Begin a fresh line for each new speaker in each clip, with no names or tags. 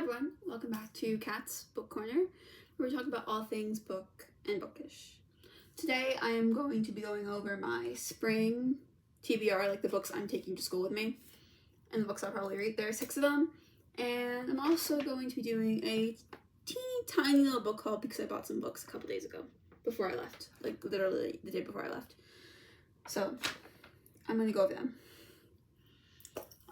everyone, welcome back to Kat's Book Corner, where we talk about all things book and bookish. Today I am going to be going over my spring TBR, like the books I'm taking to school with me, and the books I'll probably read. There are 6 of them, and I'm also going to be doing a teeny tiny little book haul because I bought some books a couple days ago, before I left, like literally the day before I left. So I'm going to go over them.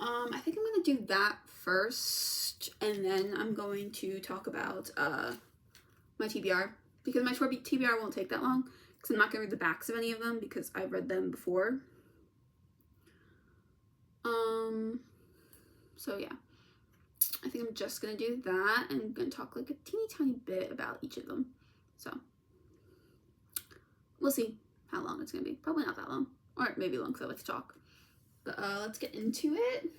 I think I'm going to do that first, and then I'm going to talk about my TBR, because my TBR won't take that long, because I'm not going to read the backs of any of them, because I've read them before. So yeah, I think I'm just going to do that, and I'm going to talk like a teeny tiny bit about each of them. So we'll see how long it's going to be. Probably not that long, or maybe long, because I like to talk. But let's get into it.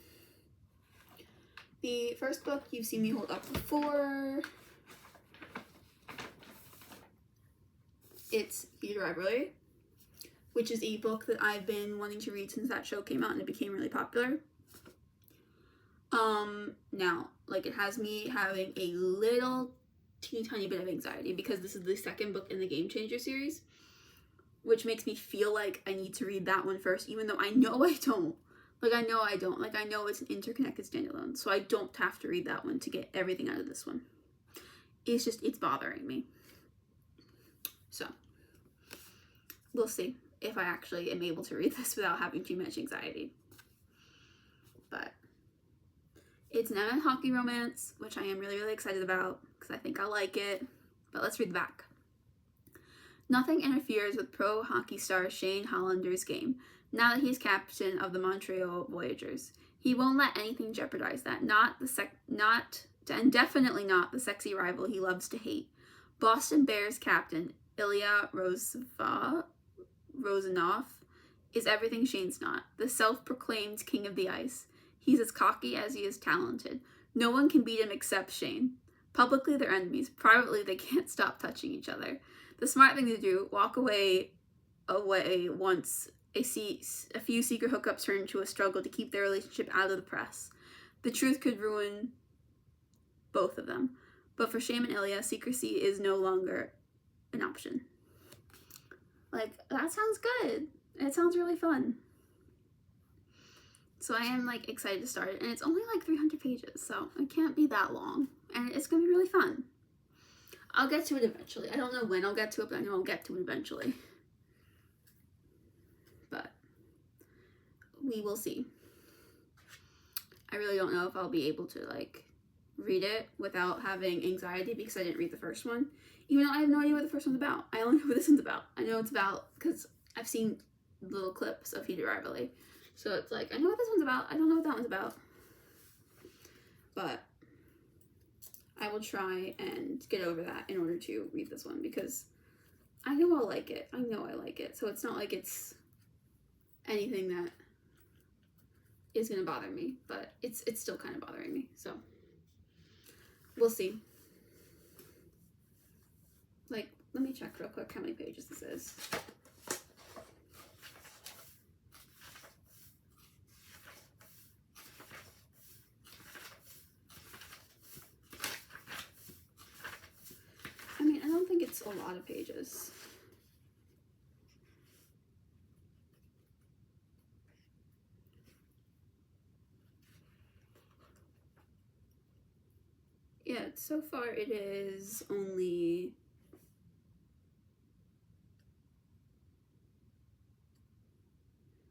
The first book you've seen me hold up before. It's Heated Rivalry, which is a book that I've been wanting to read since that show came out and it became really popular. Now, like, it has me having a little teeny tiny bit of anxiety because this is the second book in the Game Changer series, which makes me feel like I need to read that one first, even though I know I don't. I know it's an interconnected standalone, so I don't have to read that one to get everything out of this one. It's bothering me. So, we'll see if I actually am able to read this without having too much anxiety. But it's an M hockey romance, which I am really, really excited about, because I think I'll like it. But let's read the back. Nothing interferes with pro hockey star Shane Hollander's game, now that he's captain of the Montreal Voyageurs. He won't let anything jeopardize that, and definitely not the sexy rival he loves to hate. Boston Bears captain Ilya Rozanov is everything Shane's not, the self-proclaimed king of the ice. He's as cocky as he is talented. No one can beat him except Shane. Publicly, they're enemies. Privately, they can't stop touching each other. The smart thing to do, walk away once a few secret hookups turn into a struggle to keep their relationship out of the press. The truth could ruin both of them. But for Shane and Ilya, secrecy is no longer an option. Like, that sounds good. It sounds really fun. So I am, like, excited to start it. And it's only, like, 300 pages, so it can't be that long. And it's going to be really fun. I'll get to it eventually. I don't know when I'll get to it, but I know I'll get to it eventually. But we will see. I really don't know if I'll be able to, like, read it without having anxiety because I didn't read the first one. Even though I have no idea what the first one's about. I only know what this one's about. I know it's about, because I've seen little clips of Heated Rivalry. So it's like, I know what this one's about. I don't know what that one's about. But I will try and get over that in order to read this one, because I know I'll like it. I know I like it. So it's not like it's anything that is going to bother me, but it's still kind of bothering me. So we'll see. Like, let me check real quick how many pages this is. I mean, I don't think it's a lot of pages. Yeah, so far it is only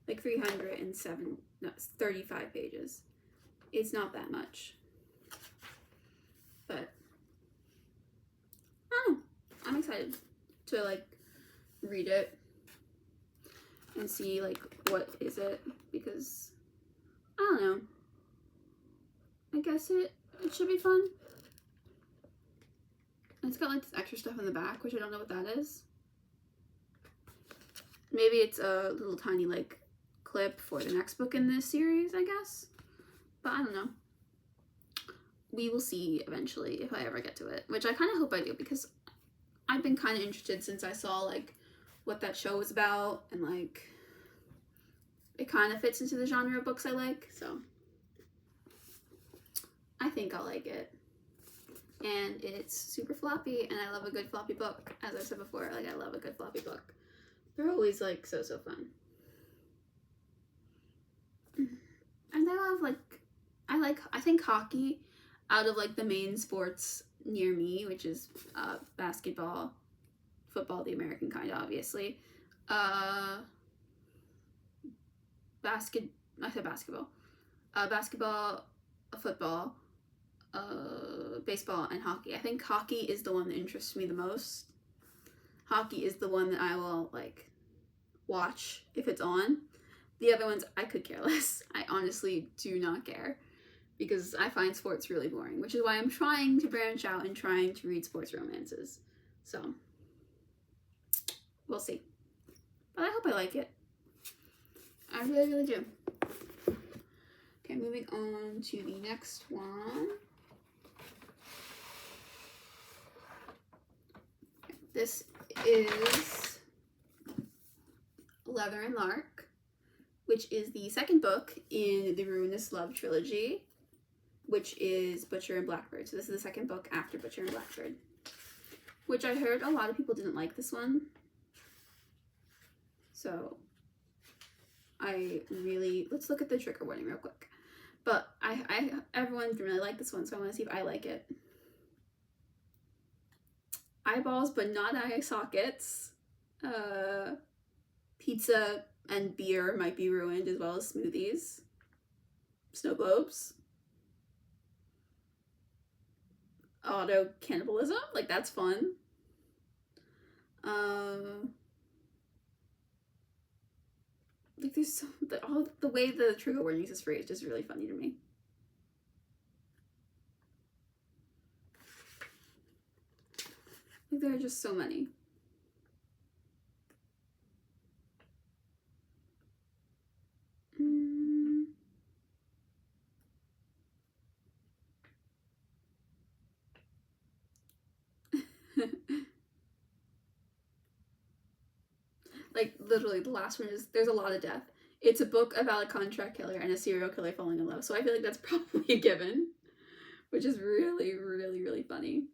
like 35 pages. It's not that much. But I don't know. I'm excited to, like, read it and see, like, what is it, because I don't know. I guess it should be fun. It's got, like, this extra stuff in the back, which I don't know what that is. Maybe it's a little tiny, like, clip for the next book in this series, I guess. But I don't know. We will see eventually if I ever get to it, which I kind of hope I do, because I've been kind of interested since I saw, like, what that show was about, and, like, it kind of fits into the genre of books I like, so I think I'll like it. and it's super floppy, and I love a good floppy book. As I've said before, like, I love a good floppy book. They're always like so fun. And I love I think hockey, out of like the main sports near me, which is basketball, football, the American kind, obviously. I said basketball. Basketball, football, baseball, and hockey. I think hockey is the one that interests me the most. Hockey is the one that I will like watch if it's on. The other ones I could care less. I honestly do not care because I find sports really boring, which is why I'm trying to branch out and trying to read sports romances. So we'll see. But I hope I like it. I really do. Okay, moving on to the next one. This is Leather and Lark, which is the second book in the Ruinous Love trilogy, which is Butcher and Blackbird. So this is the second book after Butcher and Blackbird, which I heard a lot of people didn't like this one. So let's look at the trigger warning real quick. But everyone didn't really like this one, so I want to see if I like it. Eyeballs, but not eye sockets. Pizza and beer might be ruined, as well as smoothies. Snow globes. Auto cannibalism, like that's fun. Like there's the way the trigger warnings is phrased is really funny to me. Like there are just so many. Like literally the last one is there's a lot of death. It's a book about a contract killer and a serial killer falling in love. So I feel like that's probably a given, which is really funny.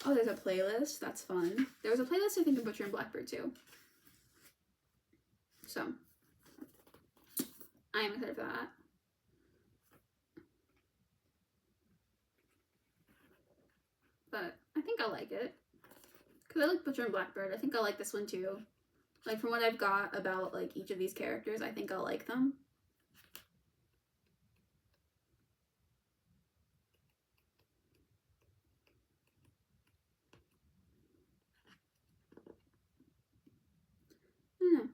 Oh, there's a playlist. That's fun. There was a playlist, I think, in Butcher and Blackbird too. So I am excited for that. But I think I'll like it. Because I like Butcher and Blackbird. I think I'll like this one too. Like from what I've got about like each of these characters, I think I'll like them. I don't know.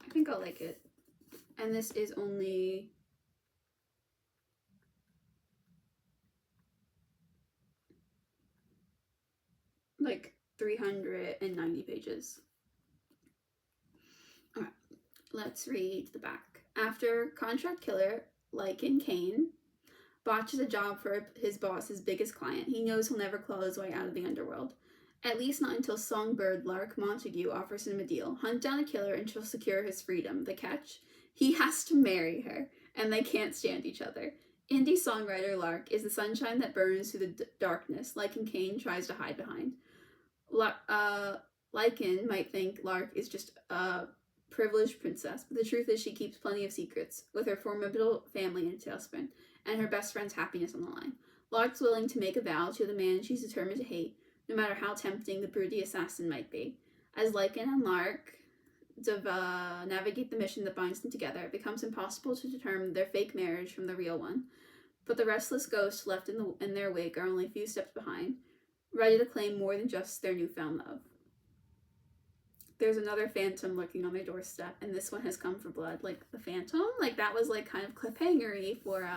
I think I'll like it. And this is only like 390 pages. Alright, let's read the back. After contract killer Lycan Kane botches a job for his boss's biggest client, he knows he'll never claw his way out of the underworld. At least not until songbird Lark Montague offers him a deal. Hunt down a killer and she'll secure his freedom. The catch? He has to marry her, and they can't stand each other. Indie songwriter Lark is the sunshine that burns through the darkness Lycan Kane tries to hide behind. Lycan might think Lark is just a privileged princess, but the truth is she keeps plenty of secrets, with her formidable family in a tailspin, and her best friend's happiness on the line. Lark's willing to make a vow to the man she's determined to hate, no matter how tempting the broody assassin might be. As Lycan and Lark navigate the mission that binds them together, it becomes impossible to determine their fake marriage from the real one. But the restless ghosts left in their wake are only a few steps behind, ready to claim more than just their newfound love. There's another phantom lurking on their doorstep, and this one has come for blood. Like, the phantom? Like, that was, like, kind of cliffhanger-y for,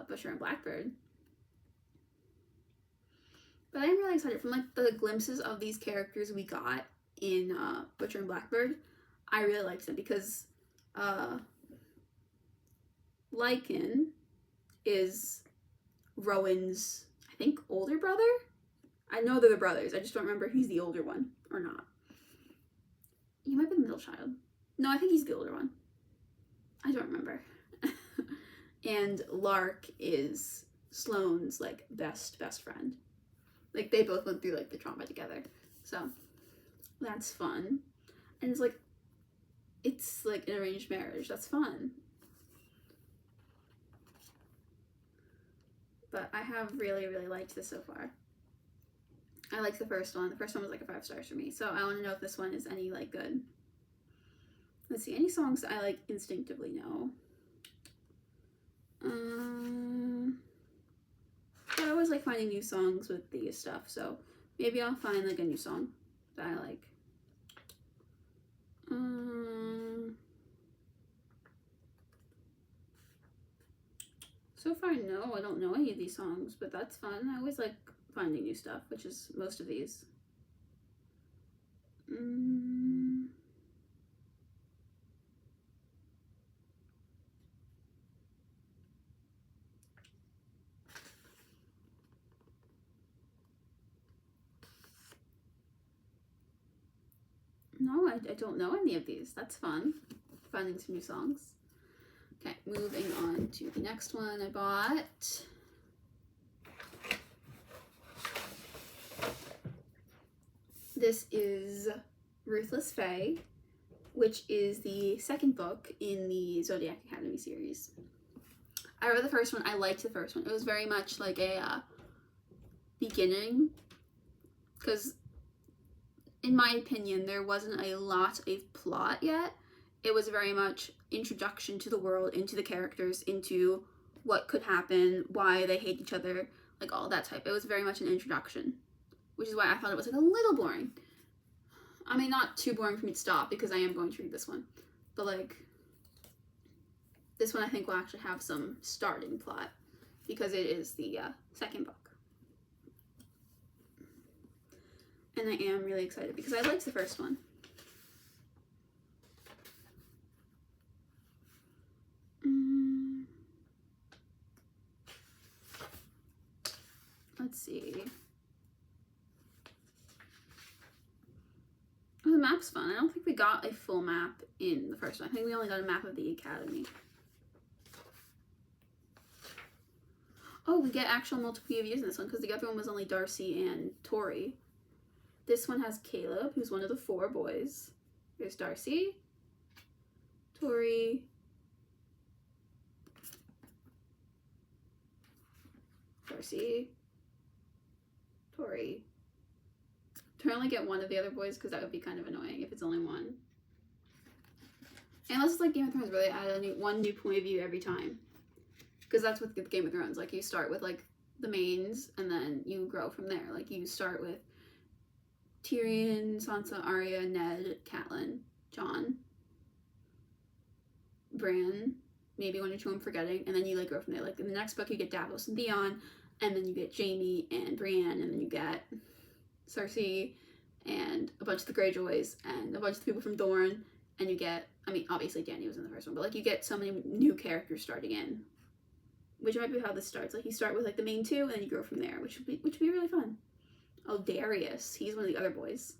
Butcher and Blackbird. But I'm really excited. From, like, the glimpses of these characters we got in, Butcher and Blackbird, I really liked them because, Lycan is Rowan's, I think, older brother? I know they're the brothers. I just don't remember if he's the older one or not. He might be the middle child. No, I think he's the older one. I don't remember. And Lark is Sloane's like best friend. Like they both went through like the trauma together. So that's fun. And it's like an arranged marriage. That's fun. But I have really, really liked this so far. I liked the first one. The first one was like a 5 stars for me. So I want to know if this one is any like good. Let's see, any songs I like instinctively know. I always like finding new songs with these stuff, so maybe I'll find like a new song that I like. So far, no, I don't know any of these songs, but that's fun. I always like finding new stuff, which is most of these. No, I don't know any of these. That's fun. Finding some new songs. Okay, moving on to the next one I bought. This is Ruthless Fae, which is the second book in the Zodiac Academy series. I read the first one. I liked the first one. It was very much like a beginning, because in my opinion, there wasn't a lot of plot yet. It was very much introduction to the world, into the characters, into what could happen, why they hate each other, like all that type. It was very much an introduction, which is why I thought it was like a little boring. I mean, not too boring for me to stop, because I am going to read this one, but like this one I think will actually have some starting plot, because it is the second book. And I am really excited because I liked the first one. Let's see. Oh, the map's fun. I don't think we got a full map in the first one. I think we only got a map of the academy. Oh, we get actual multiple POVs in this one, because the other one was only Darcy and Tori. This one has Caleb, who's one of the 4 boys. There's Darcy, Tori, Tori. Try to only get one of the other boys, because that would be kind of annoying if it's only one. Unless it's like Game of Thrones, where they add one new point of view every time. Because that's with Game of Thrones. Like, you start with like the mains, and then you grow from there. Like, you start with Tyrion, Sansa, Arya, Ned, Catelyn, Jon, Bran, maybe 1 or 2 I'm forgetting, and then you like grow from there. Like in the next book you get Davos and Theon, and then you get Jaime and Brienne, and then you get Cersei and a bunch of the Greyjoys and a bunch of the people from Dorne, and you get, I mean obviously Dany was in the first one, but like you get so many new characters starting in, which might be how this starts. Like you start with like the main 2 and then you grow from there, which would be really fun. Oh, Darius. He's one of the other boys.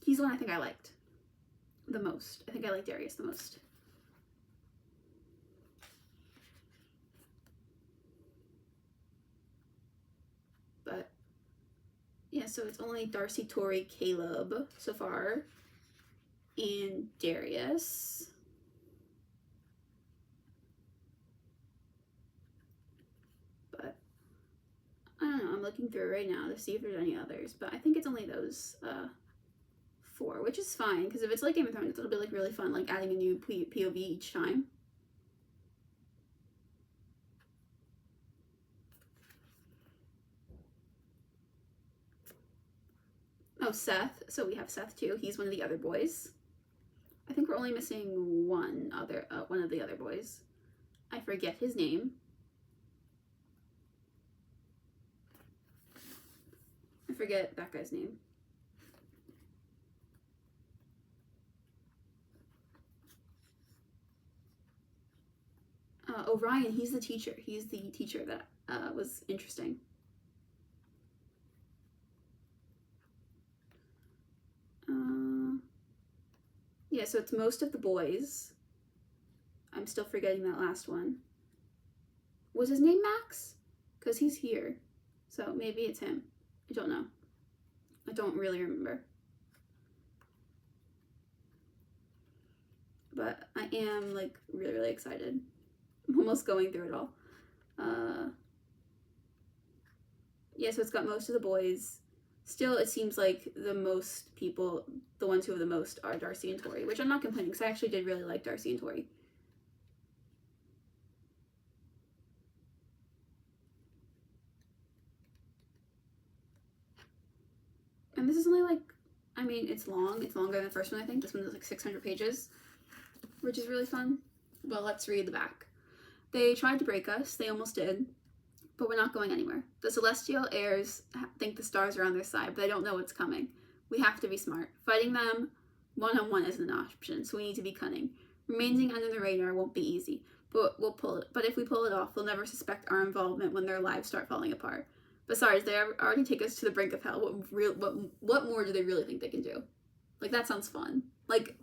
He's the one I think I liked the most. I think I like Darius the most. But yeah, so it's only Darcy, Tori, Caleb so far, and Darius. But I don't know, I'm looking through right now to see if there's any others, but I think it's only those 4, which is fine, because if it's like Game of Thrones, it'll be like really fun, like adding a new POV each time. Oh, Seth. So we have Seth too. He's one of the other boys. I think we're only missing one of the other boys. I forget his name. I forget that guy's name. Orion, he's the teacher. He's the teacher that was interesting. Yeah, so it's most of the boys. I'm still forgetting that last one. Was his name Max? Because he's here. So maybe it's him. I don't know. I don't really remember. But I am like really, really excited. I'm almost going through it all. Yeah, so it's got most of the boys. Still, it seems like the most people, the ones who have the most, are Darcy and Tori, which I'm not complaining because I actually did really like Darcy and Tori. And this is only like, I mean, it's long. It's longer than the first one, I think. This one is like 600 pages, which is really fun. But let's read the back. They tried to break us. They almost did. But we're not going anywhere. The celestial heirs think the stars are on their side, but they don't know what's coming. We have to be smart. Fighting them one-on-one isn't an option, so we need to be cunning. Remaining under the radar won't be easy, but we'll pull it. But if we pull it off, they'll never suspect our involvement when their lives start falling apart. Besides, they already take us to the brink of hell. What more do they really think they can do? Like, that sounds fun. Like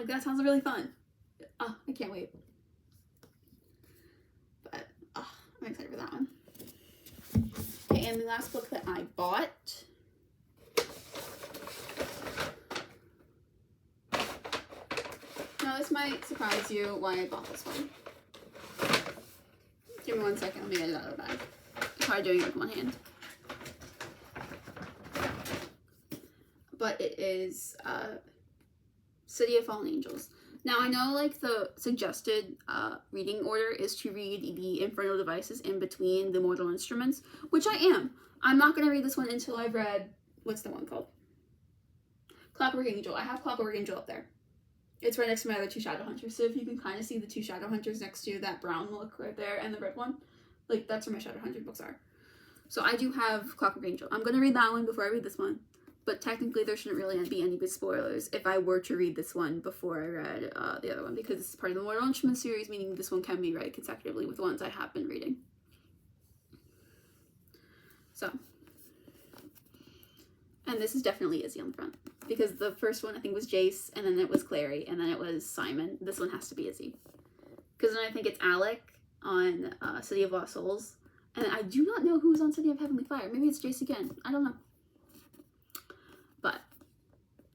that sounds really fun. Oh, I can't wait. But, I'm excited for that one. Okay, and the last book that I bought. Now, this might surprise you why I bought this one. Give me 1 second, let me get it out of the bag. I'm probably doing it with one hand. But it is City of Fallen Angels. Now, I know, like, the suggested reading order is to read the Infernal Devices in between the Mortal Instruments, which I am. I'm not going to read this one until I've read, what's the one called? Clockwork Angel. I have Clockwork Angel up there. It's right next to my other two Shadowhunters, so if you can kind of see the two Shadowhunters next to that brown look right there and the red one, like, that's where my Shadowhunter books are. So I do have Clockwork Angel. I'm going to read that one before I read this one. But technically, there shouldn't really be any big spoilers if I were to read this one before I read the other one, because it's part of the Mortal Instruments series, meaning this one can be read consecutively with the ones I have been reading. So, and this is definitely Izzy on the front, because the first one I think was Jace, and then it was Clary, and then it was Simon. This one has to be Izzy, because then I think it's Alec on City of Lost Souls, and I do not know who's on City of Heavenly Fire. Maybe it's Jace again. I don't know. But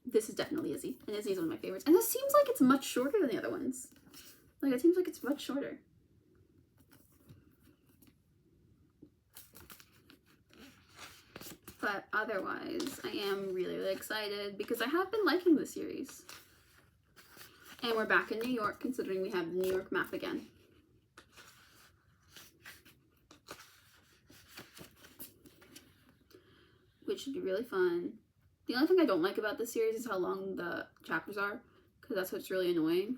this is definitely Izzy, and Izzy is one of my favorites. And this seems like it's much shorter than the other ones. Like, it seems like it's much shorter. But otherwise, I am really, really excited because I have been liking the series. And we're back in New York, considering we have the New York map again. Which should be really fun. The only thing I don't like about this series is how long the chapters are, because that's what's really annoying.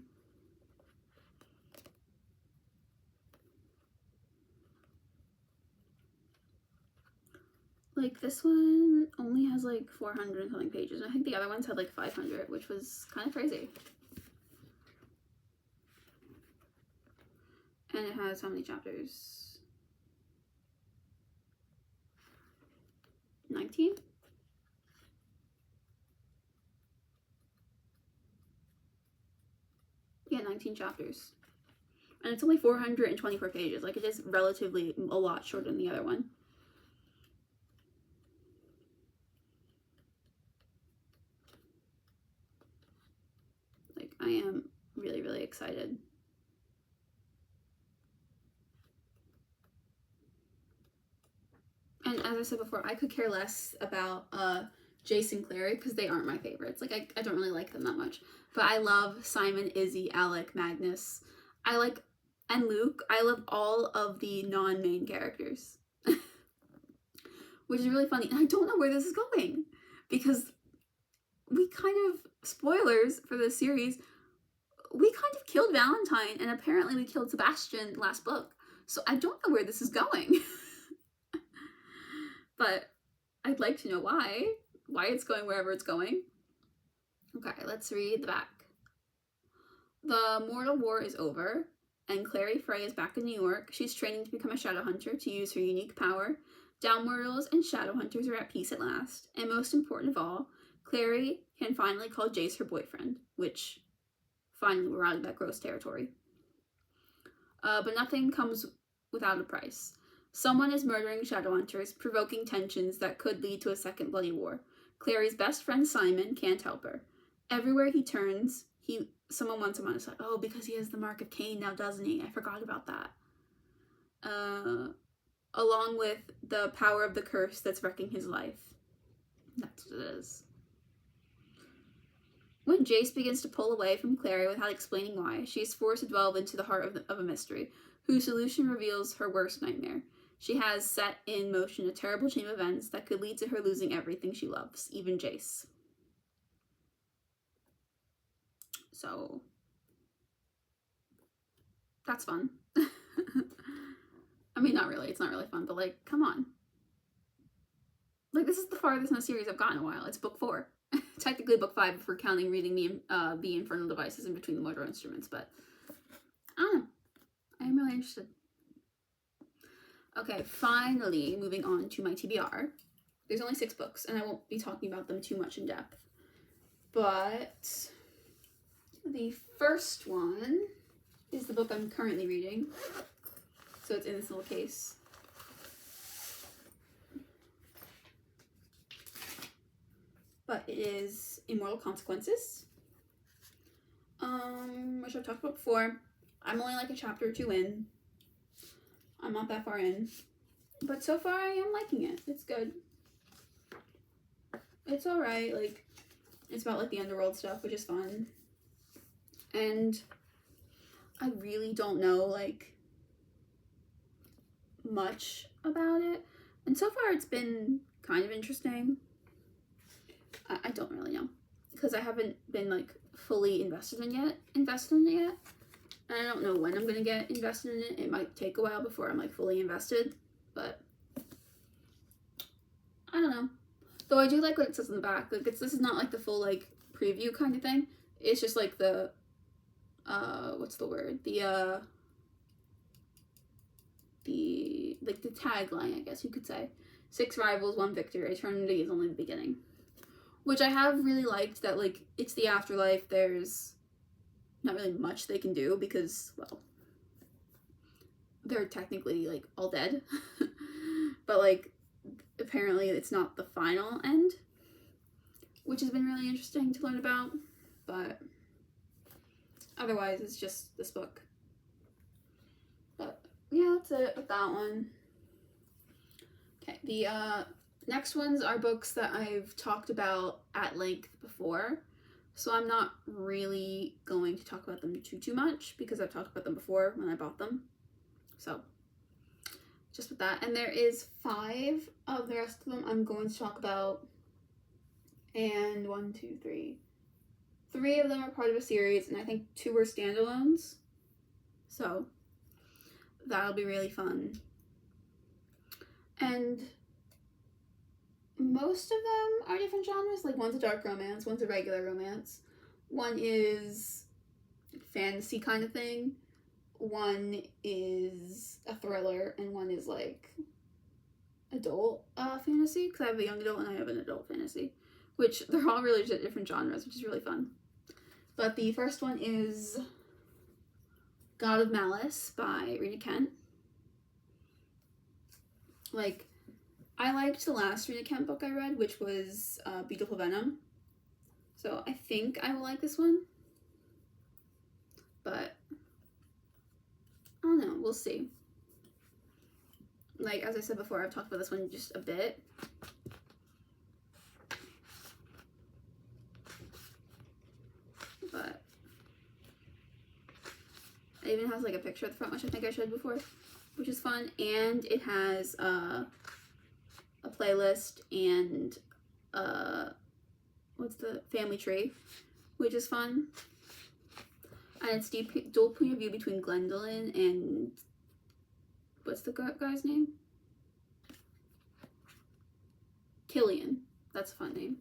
Like, this one only has like 400 and something pages, and I think the other ones had like 500, which was kind of crazy. And it has how many chapters? 19? Yeah, 19 chapters. And it's only 424 pages. Like, it is relatively a lot shorter than the other one. Like, I am really, really excited. And as I said before, I could care less about Jace and Clary because they aren't my favorites. Like, I don't really like them that much. But I love Simon, Izzy, Alec, Magnus. And Luke. I love all of the non-main characters. Which is really funny. And I don't know where this is going. Because we kind of, spoilers for this series, we kind of killed Valentine. And apparently we killed Sebastian last book. So I don't know where this is going. But I'd like to know why it's going wherever it's going. Okay, let's read the back. The mortal war is over, and Clary Frey is back in New York. She's training to become a Shadowhunter to use her unique power. Downworlders and Shadowhunters are at peace at last. And most important of all, Clary can finally call Jace her boyfriend, which, finally, we're out of that gross territory. But nothing comes without a price. Someone is murdering Shadowhunters, provoking tensions that could lead to a second bloody war. Clary's best friend Simon can't help her. Everywhere he turns, someone wants him on his side. Oh, because he has the mark of Cain now, doesn't he? I forgot about that. Along with the power of the curse that's wrecking his life. That's what it is. When Jace begins to pull away from Clary without explaining why, she is forced to delve into the heart of a mystery, whose solution reveals her worst nightmare. She has set in motion a terrible chain of events that could lead to her losing everything she loves, even Jace. So, that's fun. I mean, not really. It's not really fun, but like, come on. Like, this is the farthest in the series I've gotten in a while. It's book 4. Technically book 5 if we're counting reading the Infernal Devices in between the mortal instruments, but I don't know. I'm really interested. Okay, finally moving on to my TBR. There's only 6 books, and I won't be talking about them too much in depth. But the first one is the book I'm currently reading. So it's in this little case. But it is Immortal Consequences. Which I've talked about before. I'm only like a chapter or 2 in. I'm not that far in. But so far I am liking it. It's good. It's alright. Like, it's about like the underworld stuff, which is fun. And I really don't know like much about it. And so far it's been kind of interesting. I don't really know. Because I haven't been like fully invested in it yet. And I don't know when I'm going to get invested in it. It might take a while before I'm like fully invested. But I don't know. Though I do like what it says in the back. Like this is not like the full like preview kind of thing. It's just like the what's the word? The tagline, I guess you could say. 6 rivals, 1 victor. Eternity is only the beginning. Which I have really liked that like it's the afterlife. There's not really much they can do because, well, they're technically like all dead. But like apparently it's not the final end, which has been really interesting to learn about. But otherwise it's just this book. But yeah, that's it with that one. Okay, the next ones are books that I've talked about at length before. So I'm not really going to talk about them too much because I've talked about them before when I bought them. So just with that. And there is 5 of the rest of them I'm going to talk about. And 1, 2, 3. 3 of them are part of a series, and I think 2 are standalones. So that'll be really fun. And most of them are different genres. Like one's a dark romance, one's a regular romance. One is fantasy kind of thing. One is a thriller, and one is like adult fantasy, because I have a young adult and I have an adult fantasy, which they're all really different genres, which is really fun. But the first one is God of Malice by Rena Kent. Like, I liked the last Rena Kent book I read, which was Beautiful Venom. So I think I will like this one. But I don't know, we'll see. Like, as I said before, I've talked about this one just a bit. But it even has like a picture at the front, which I think I showed before, which is fun. And it has a playlist and what's the family tree, which is fun. And it's dual point of view between Gwendolyn and what's the guy's name? Killian. That's a fun name.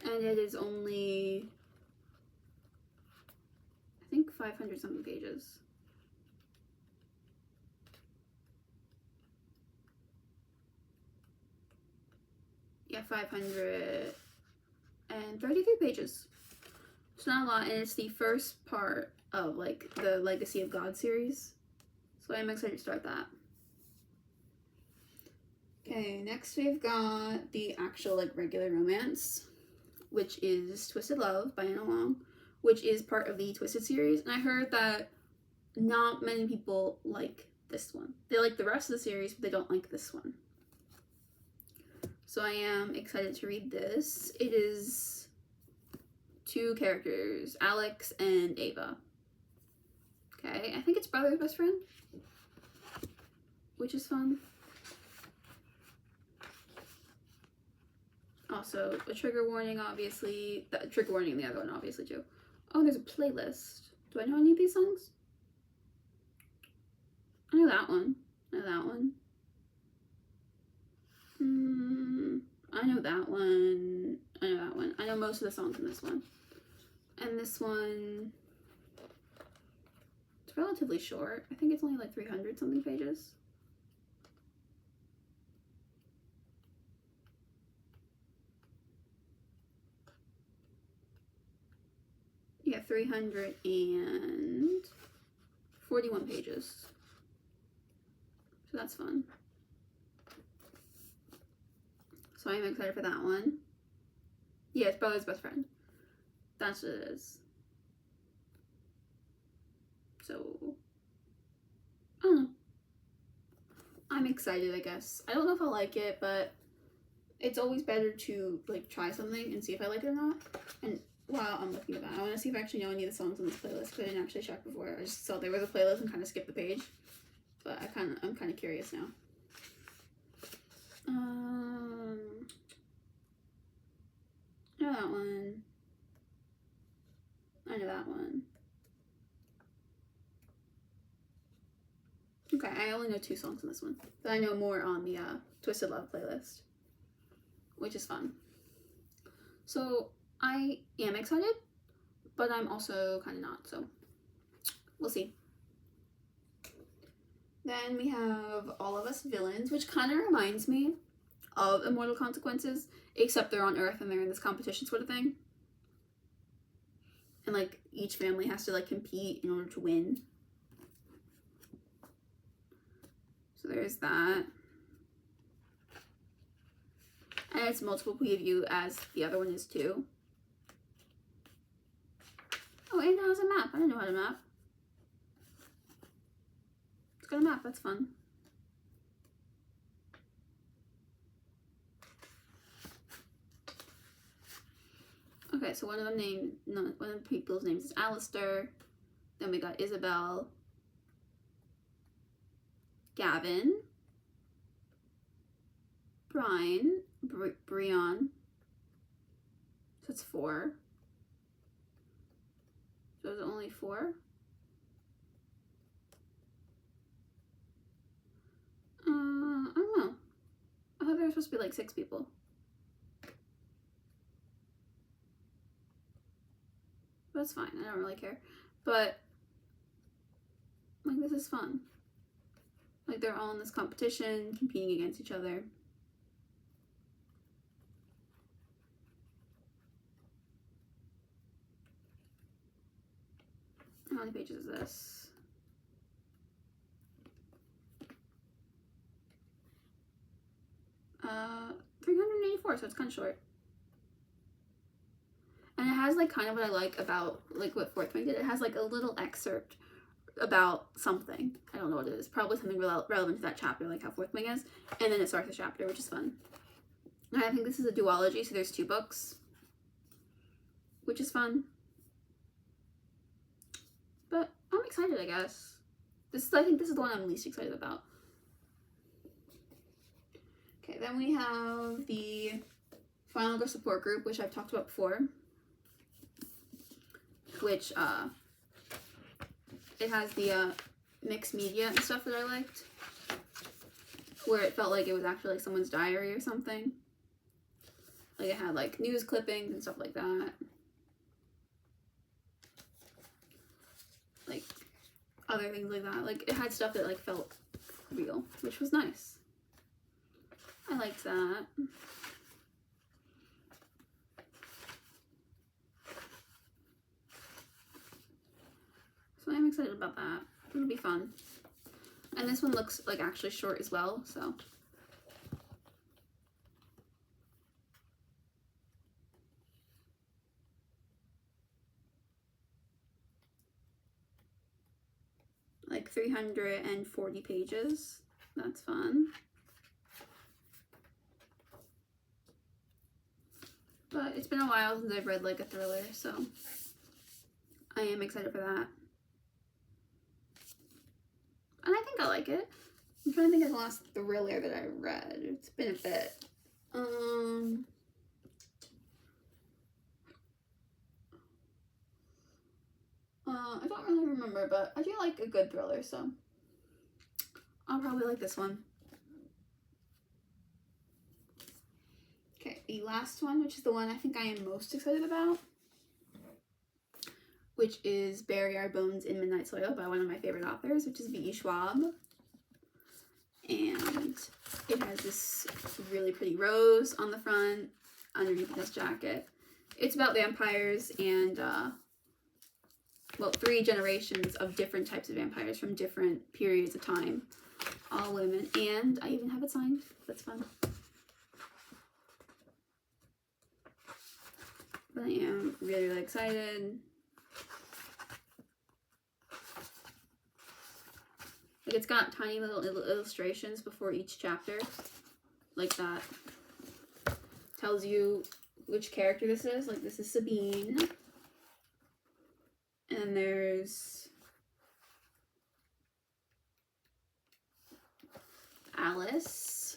And it is only, I think, 500 something pages. Yeah, 533 pages. It's not a lot, and it's the first part of like the Legacy of God series. So So I'm excited to start that. Okay, next we've got the actual like regular romance, which is Twisted Love by Anna Long, which is part of the Twisted series. And I heard that not many people like this one. They like the rest of the series, but they don't like this one. So I am excited to read this. It is 2 characters, Alex and Ava. Okay, I think it's brother's best friend, which is fun. Also, a trigger warning, obviously. The trigger warning in the other one, obviously, too. Oh, there's a playlist. Do I know any of these songs? I know that one. I know that one. I know that one. I know that one. I know most of the songs in this one. And this one, it's relatively short. I think it's only like 300 something pages. Yeah, 341 pages. So that's fun. So I'm excited for that one. Yeah, it's brother's best friend. That's what it is. So, I don't know. I'm excited, I guess. I don't know if I'll like it, but it's always better to like try something and see if I like it or not. And while I'm looking at that, I want to see if I actually know any of the songs on this playlist, because I didn't actually check before. I just saw there was a playlist and kind of skipped the page. But I'm kind of curious now. I know that one. I know that one. Okay, I only know 2 songs in this one, but I know more on the Twisted Love playlist, which is fun. So I am excited, but I'm also kind of not, so we'll see. Then we have All of Us Villains, which kind of reminds me of Immortal Consequences, except they're on Earth and they're in this competition sort of thing. And like each family has to like compete in order to win. So there's that. And it's multiple preview as the other one is too. Oh, and it has a map. I didn't know how to map. It's got a map, that's fun. Okay, so one of the people's names is Alistair. Then we got Isabel, Gavin, Brian, Brion. So it's 4. So is it only 4? I don't know. I thought there were supposed to be like 6 people. That's fine. I don't really care. But like this is fun. Like they're all in this competition, competing against each other. How many pages is this? 384, so it's kind of short. And it has like kind of what I like about like what Fourth Wing did. It has like a little excerpt about something. I don't know what it is. Probably something relevant to that chapter, like how Fourth Wing is. And then it starts the chapter, which is fun. And I think this is a duology, so there's 2 books, which is fun. But I'm excited, I guess. I think this is the one I'm least excited about. Okay, then we have the Final Girl Support Group, which I've talked about before. Which, it has the mixed media and stuff that I liked. Where it felt like it was actually like someone's diary or something. Like it had like news clippings and stuff like that. Like other things like that. Like it had stuff that like felt real, which was nice. I liked that. So I'm excited about that. It'll be fun. And this one looks like actually short as well, so. Like 340 pages. That's fun. But it's been a while since I've read like a thriller, so I am excited for that. And I think I like it. I'm trying to think of the last thriller that I read. It's been a bit. I don't really remember, but I do like a good thriller, so I'll probably like this one. Okay, the last one, which is the one I think I am most excited about, which is Bury Our Bones in Midnight Soil by one of my favorite authors, which is V.E. Schwab. And it has this really pretty rose on the front underneath this jacket. It's about vampires and, well, 3 generations of different types of vampires from different periods of time. All women. And I even have it signed. That's fun. But I am really, really excited. Like, it's got tiny little illustrations before each chapter. Like that. Tells you which character this is. Like, this is Sabine. And there's Alice.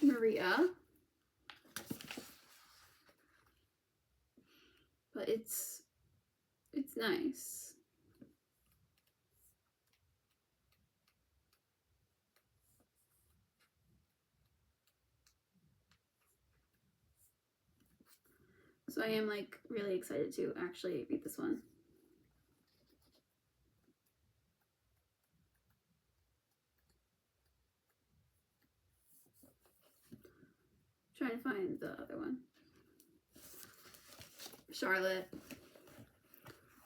Maria. But it's nice. So I am like really excited to actually read this one. Trying to find the other one. Charlotte.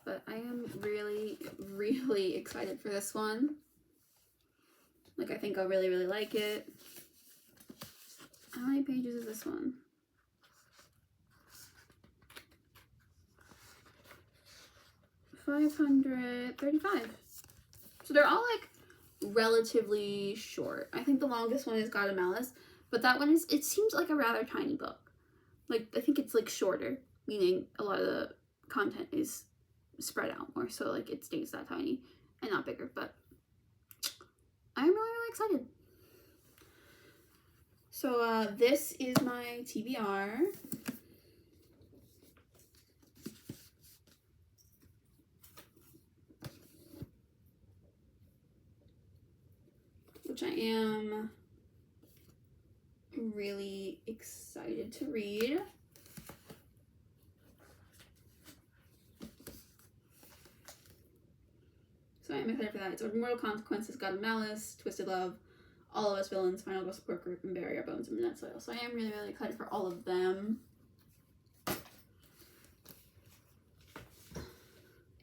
But I am really, really excited for this one. Like, I think I'll really, really like it. How many pages is this one? 535. So they're all like relatively short. I think the longest one is God of Malice, but that one is, it seems like a rather tiny book. Like, I think it's like shorter, meaning a lot of the content is spread out more, so like it stays that tiny and not bigger. But I'm really, really excited. So this is my TBR. Which I am really excited to read. So I am excited for that. It's Mortal Consequences, God of Malice, Twisted Love, All of Us Villains, Final Girl Support Group, and Bury Our Bones in Midnight Soil. So I am really, really excited for all of them.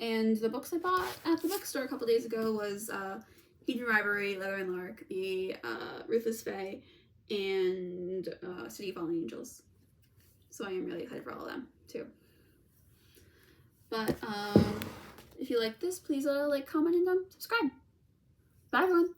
And the books I bought at the bookstore a couple days ago was Hidden Rivalry, Leather and Lark, the Ruthless Fae, and City of Fallen Angels. So I am really excited for all of them too. But if you like this, please like, comment, and subscribe. Bye everyone.